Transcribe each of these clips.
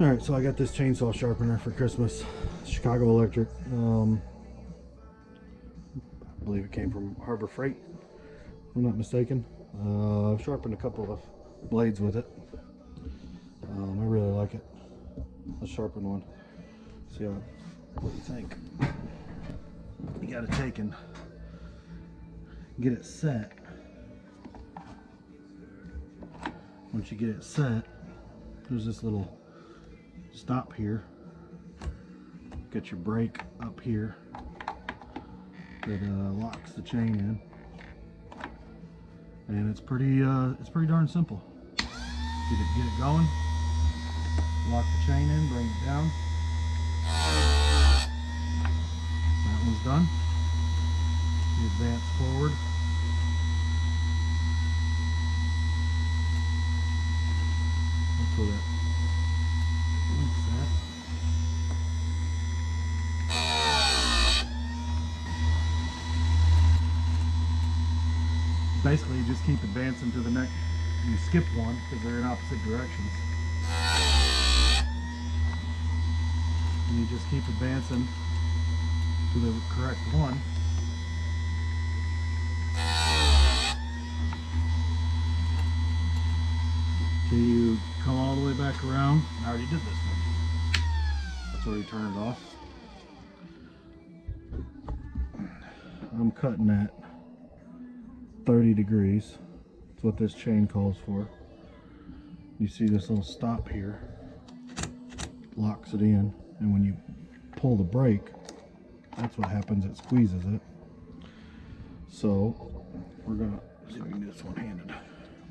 Alright, so I got this chainsaw sharpener for Christmas. Chicago Electric. I believe it came from Harbor Freight, if I'm not mistaken. I've sharpened a couple of blades with it. I really like it. Let's sharpen one. See what you think. You gotta take and get it set. Once you get it set, there's this little stop here. Get your brake up here that locks the chain in, and it's pretty darn simple. Get it going. Lock the chain in, bring it down. That one's done. You advance forward. That's where that links that. Basically, you just keep advancing to the next. You skip one because they're in opposite directions. And you just keep advancing to the correct one. Till you come all the way back around. I already did this one. That's where you turn it off. I'm cutting at 30 degrees. That's what this chain calls for. You see this little stop here, locks it in, and when you pull the brake, that's what happens, it squeezes it. So we're gonna see if we can do this one-handed.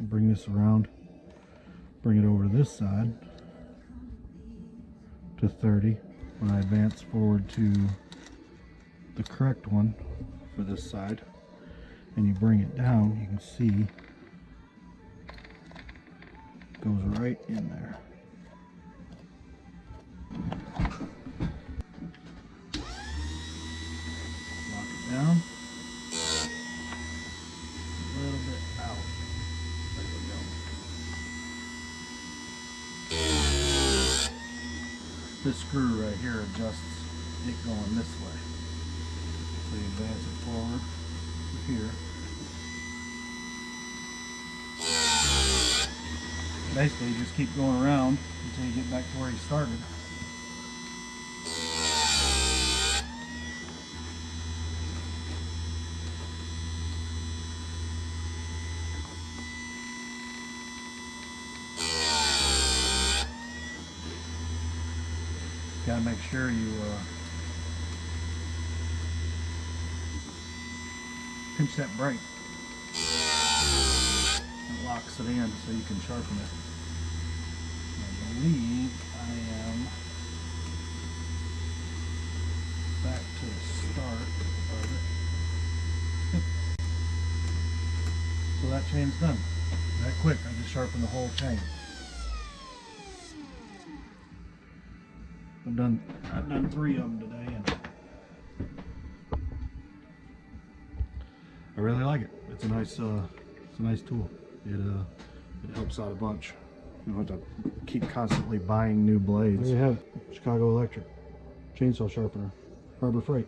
Bring this around, bring it over to this side to 30. When I advance forward to the correct one for this side, and you bring it down, you can see it goes right in there. Lock it down. A little bit out. There we go. This screw right here adjusts it going this way. So you advance it forward to here. Basically, you just keep going around until you get back to where you started. Got to make sure you pinch that brake. It locks it in so you can sharpen it. I believe I am back to the start of it. So that chain's done. That quick, I just sharpened the whole chain. I've done 3 of them today, and I really like it. It's a nice tool. It helps out a bunch. You don't have to keep constantly buying new blades. There you have it. Chicago Electric chainsaw sharpener, Harbor Freight.